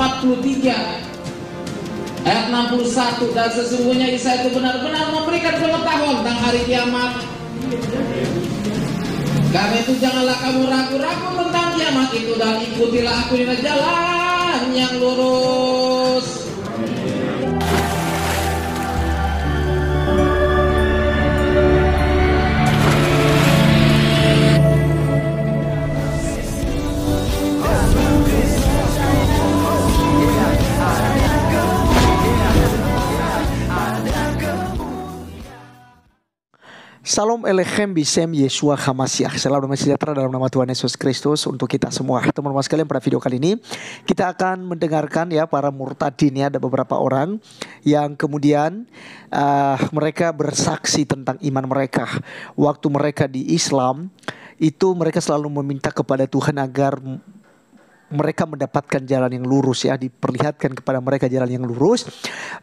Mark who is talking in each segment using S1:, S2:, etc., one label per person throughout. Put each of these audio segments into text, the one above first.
S1: 43 ayat 61, dan sesungguhnya Isa itu benar-benar memberikan pengetahuan tentang hari kiamat. Karena itu janganlah kamu ragu-ragu tentang kiamat itu, dan ikutilah aku di jalan yang lurus.
S2: Salam Elechem Bisem Yeshua Hamasiah. Selamat damai sejahtera dalam nama Tuhan Yesus Kristus untuk kita semua. Teman-teman sekalian, pada video kali ini kita akan mendengarkan ya para murtadin ya. Ada beberapa orang yang kemudian mereka bersaksi tentang iman mereka. Waktu mereka di Islam itu mereka selalu meminta kepada Tuhan agar mereka mendapatkan jalan yang lurus ya. Diperlihatkan kepada mereka jalan yang lurus.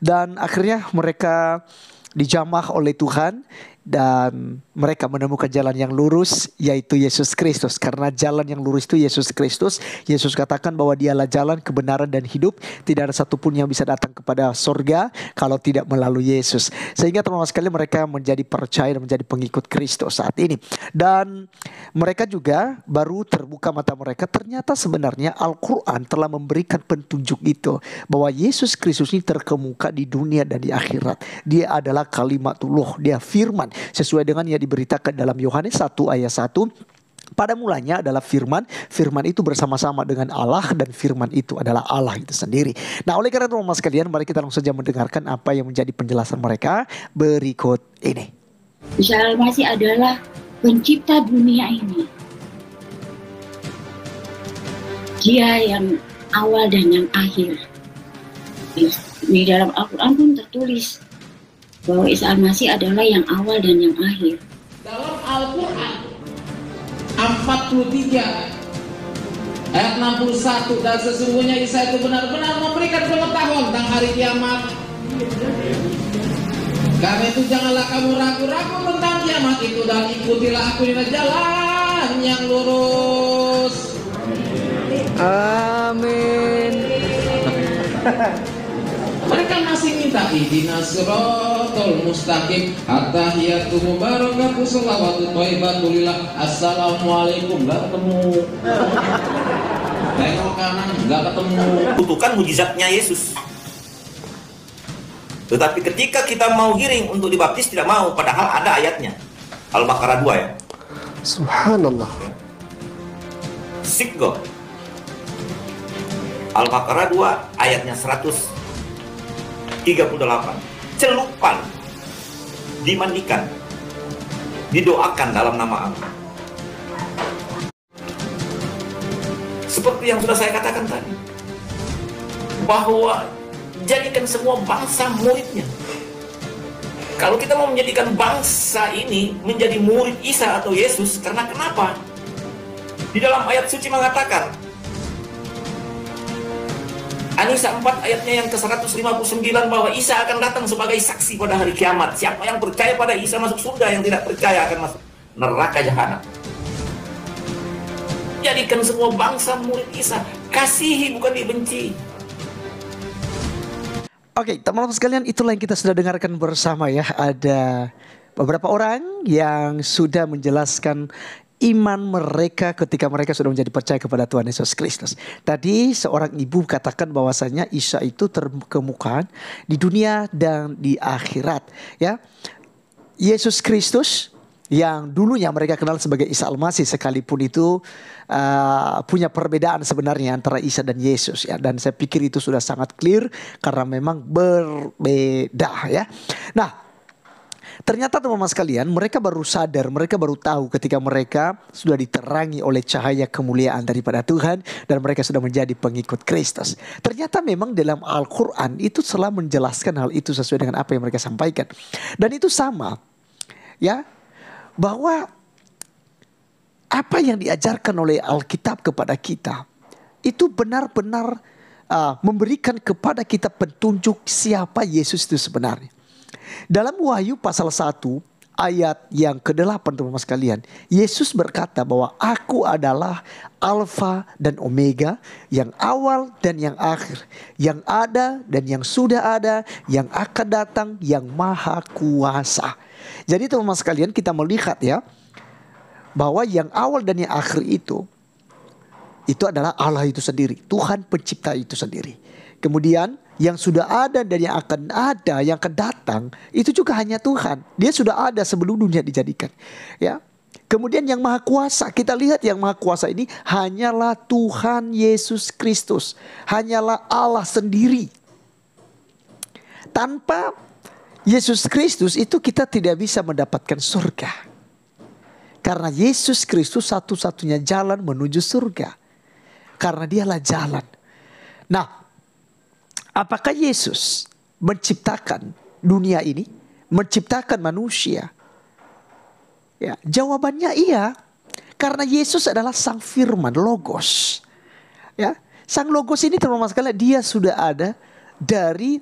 S2: Dan akhirnya mereka dijamah oleh Tuhan dan mereka menemukan jalan yang lurus, yaitu Yesus Kristus. Karena jalan yang lurus itu Yesus Kristus. Yesus katakan bahwa dialah jalan, kebenaran dan hidup. Tidak ada satupun yang bisa datang kepada surga kalau tidak melalui Yesus. Sehingga teman-teman sekalian, mereka menjadi percaya dan menjadi pengikut Kristus saat ini. Dan mereka juga baru terbuka mata mereka. Ternyata sebenarnya Al-Quran telah memberikan petunjuk itu, bahwa Yesus Kristus ini terkemuka di dunia dan di akhirat. Dia adalah kalimatullah, dia firman. Sesuai dengan yang diberitakan dalam Yohanes 1 ayat 1. Pada mulanya adalah firman. Firman itu bersama-sama dengan Allah, dan firman itu adalah Allah itu sendiri. Nah, oleh karena itu teman-teman sekalian, mari kita langsung saja mendengarkan apa yang menjadi penjelasan mereka berikut ini.
S3: Isa Al-Masih adalah pencipta dunia ini. Dia yang awal dan yang akhir. Di dalam Al-Quran pun tertulis bahwa Isa Al-Masih adalah yang awal dan yang akhir.
S1: Dalam Al-Quran 43 ayat 61, dan sesungguhnya Isa itu benar-benar memberikan pengetahuan tentang hari kiamat. Karena itu janganlah kamu ragu-ragu tentang kiamat itu, dan ikutilah aku di jalan yang lurus.
S2: Amin.
S1: Mereka masih minta ihdinas siratal mustaqim, attahiyatu mubarakatuh sholawatu thayyibatulillah, assalamualaikum, gak ketemu. Tengok kanan, gak ketemu.
S4: Butuhkan mujizatnya Yesus. Tetapi ketika kita mau giring untuk dibaptis, tidak mau, padahal ada ayatnya. Al-Baqarah 2 ya.
S5: Subhanallah.
S4: Seek God. Al-Baqarah 2 ayatnya 138. Celupan, dimandikan, didoakan dalam nama Allah. Seperti yang sudah saya katakan tadi, bahwa jadikan semua bangsa muridnya. Kalau kita mau menjadikan bangsa ini menjadi murid Isa atau Yesus, karena kenapa? Di dalam ayat suci mengatakan, An-Nisa 4 ayatnya yang ke-159, bahwa Isa akan datang sebagai saksi pada hari kiamat. Siapa yang percaya pada Isa masuk surga, yang tidak percaya akan masuk neraka jahanam. Jadikan semua bangsa murid Isa. Kasihi, bukan dibenci.
S2: Oke, teman-teman sekalian, itulah yang kita sudah dengarkan bersama ya. Ada beberapa orang yang sudah menjelaskan iman mereka ketika mereka sudah menjadi percaya kepada Tuhan Yesus Kristus. Tadi seorang ibu katakan bahwasanya Isa itu terkemuka di dunia dan di akhirat ya. Yesus Kristus yang dulunya mereka kenal sebagai Isa Al-Masih, sekalipun itu punya perbedaan sebenarnya antara Isa dan Yesus ya. Dan saya pikir itu sudah sangat clear karena memang berbeda ya. Nah, ternyata teman-teman sekalian, mereka baru sadar, mereka baru tahu ketika mereka sudah diterangi oleh cahaya kemuliaan daripada Tuhan dan mereka sudah menjadi pengikut Kristus. Ternyata memang dalam Al-Quran itu telah menjelaskan hal itu sesuai dengan apa yang mereka sampaikan. Dan itu sama ya, bahwa apa yang diajarkan oleh Alkitab kepada kita itu benar-benar memberikan kepada kita petunjuk siapa Yesus itu sebenarnya. Dalam Wahyu pasal 1 ayat yang ke-8 teman-teman sekalian, Yesus berkata bahwa aku adalah Alfa dan Omega, yang awal dan yang akhir, yang ada dan yang sudah ada, yang akan datang, yang maha kuasa. Jadi teman-teman sekalian, kita melihat ya, bahwa yang awal dan yang akhir itu adalah Allah itu sendiri, Tuhan pencipta itu sendiri. Kemudian yang sudah ada dan yang akan ada, yang akan datang, itu juga hanya Tuhan. Dia sudah ada sebelum dunia dijadikan. Ya. Kemudian yang maha kuasa, kita lihat yang maha kuasa ini hanyalah Tuhan Yesus Kristus. Hanyalah Allah sendiri. Tanpa Yesus Kristus itu kita tidak bisa mendapatkan surga. Karena Yesus Kristus satu-satunya jalan menuju surga. Karena dialah jalan. Nah, apakah Yesus menciptakan dunia ini? Menciptakan manusia? Ya, jawabannya iya. Karena Yesus adalah Sang Firman, Logos. Ya, Sang Logos ini teman-teman sekalian, dia sudah ada dari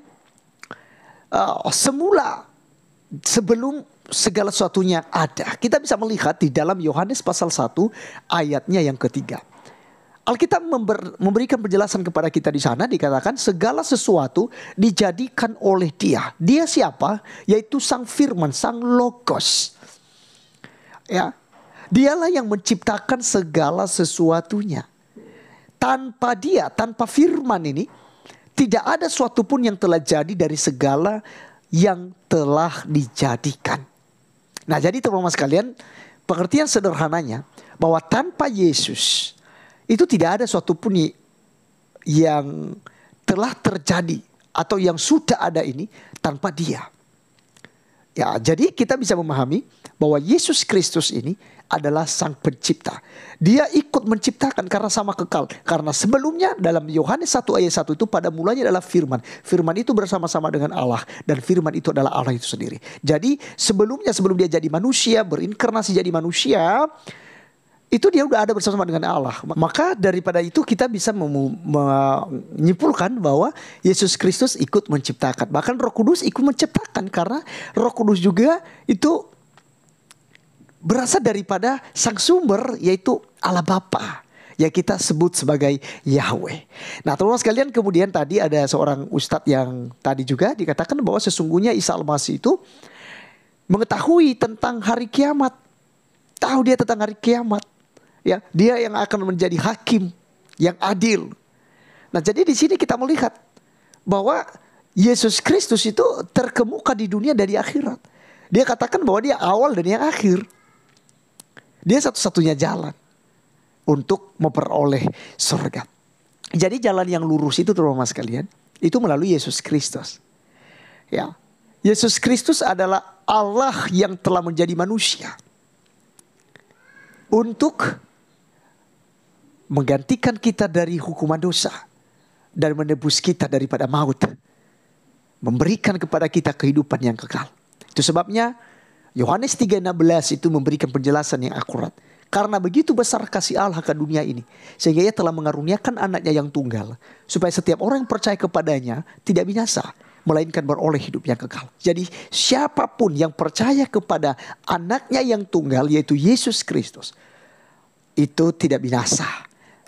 S2: semula, sebelum segala sesuatunya ada. Kita bisa melihat di dalam Yohanes pasal 1 ayatnya yang ketiga. Alkitab memberikan penjelasan kepada kita di sana, dikatakan segala sesuatu dijadikan oleh Dia. Dia siapa? Yaitu Sang Firman, Sang Logos. Ya, dialah yang menciptakan segala sesuatunya. Tanpa Dia, tanpa Firman ini, tidak ada suatu pun yang telah jadi dari segala yang telah dijadikan. Nah, jadi teman-teman sekalian, pengertian sederhananya bahwa tanpa Yesus itu tidak ada suatu pun yang telah terjadi atau yang sudah ada ini tanpa Dia. Ya, jadi kita bisa memahami bahwa Yesus Kristus ini adalah Sang Pencipta. Dia ikut menciptakan karena sama kekal. Karena sebelumnya dalam Yohanes 1 ayat 1 itu pada mulanya adalah Firman. Firman itu bersama-sama dengan Allah. Dan Firman itu adalah Allah itu sendiri. Jadi sebelum dia jadi manusia, berinkarnasi jadi manusia, itu dia udah ada bersama dengan Allah. Maka daripada itu kita bisa menyimpulkan bahwa Yesus Kristus ikut menciptakan. Bahkan Roh Kudus ikut menciptakan. Karena Roh Kudus juga itu berasal daripada sang sumber, yaitu Allah Bapa, yang kita sebut sebagai Yahweh. Nah teman-teman sekalian, kemudian tadi ada seorang ustadz yang tadi juga dikatakan bahwa sesungguhnya Isa Al-Masih itu mengetahui tentang hari kiamat. Tahu dia tentang hari kiamat. Ya, dia yang akan menjadi hakim yang adil. Nah jadi di sini kita melihat bahwa Yesus Kristus itu terkemuka di dunia dari akhirat. Dia katakan bahwa dia awal dan yang akhir. Dia satu-satunya jalan untuk memperoleh surga. Jadi jalan yang lurus itu teman-teman sekalian, itu melalui Yesus Kristus. Ya, Yesus Kristus adalah Allah yang telah menjadi manusia untuk menggantikan kita dari hukuman dosa dan menebus kita daripada maut, memberikan kepada kita kehidupan yang kekal. Itu sebabnya Yohanes 3:16 itu memberikan penjelasan yang akurat. Karena begitu besar kasih Allah ke dunia ini, sehingga Ia telah mengaruniakan anaknya yang tunggal, supaya setiap orang yang percaya kepadanya tidak binasa, melainkan beroleh hidup yang kekal. Jadi siapapun yang percaya kepada anaknya yang tunggal, yaitu Yesus Kristus, itu tidak binasa,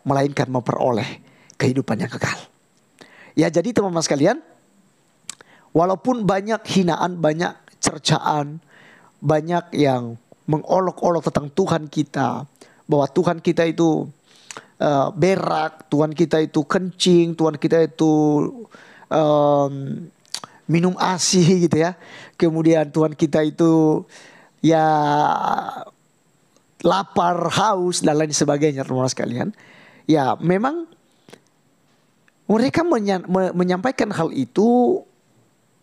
S2: melainkan memperoleh kehidupan yang kekal. Ya, jadi teman-teman sekalian, walaupun banyak hinaan, banyak cercaan, banyak yang mengolok-olok tentang Tuhan kita, bahwa Tuhan kita itu berak, Tuhan kita itu kencing, Tuhan kita itu minum ASI gitu ya. Kemudian Tuhan kita itu ya lapar, haus dan lain sebagainya, teman-teman sekalian. Ya memang mereka menyampaikan hal itu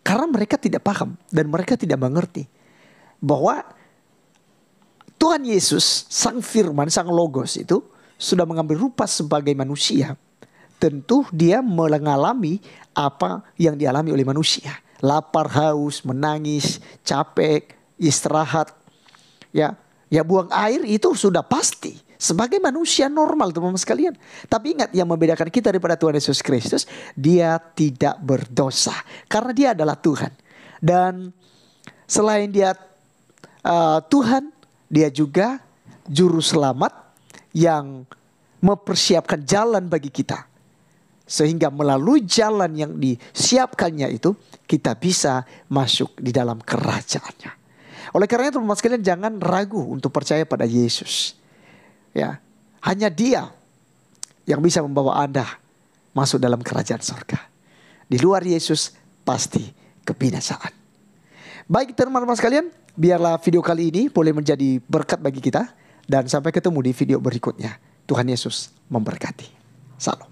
S2: karena mereka tidak paham dan mereka tidak mengerti bahwa Tuhan Yesus, Sang Firman, Sang Logos itu sudah mengambil rupa sebagai manusia. Tentu dia mengalami apa yang dialami oleh manusia. Lapar, haus, menangis, capek, istirahat. Ya buang air itu sudah pasti. Sebagai manusia normal teman-teman sekalian. Tapi ingat, yang membedakan kita daripada Tuhan Yesus Kristus, dia tidak berdosa. Karena dia adalah Tuhan. Dan selain dia Tuhan, dia juga juru selamat yang mempersiapkan jalan bagi kita. Sehingga melalui jalan yang disiapkannya itu, kita bisa masuk di dalam kerajaannya. Oleh karena itu teman-teman sekalian, jangan ragu untuk percaya pada Yesus. Ya, hanya Dia yang bisa membawa Anda masuk dalam kerajaan surga. Di luar Yesus pasti kebinasaan. Baik teman-teman sekalian, biarlah video kali ini boleh menjadi berkat bagi kita. Dan sampai ketemu di video berikutnya. Tuhan Yesus memberkati. Salam.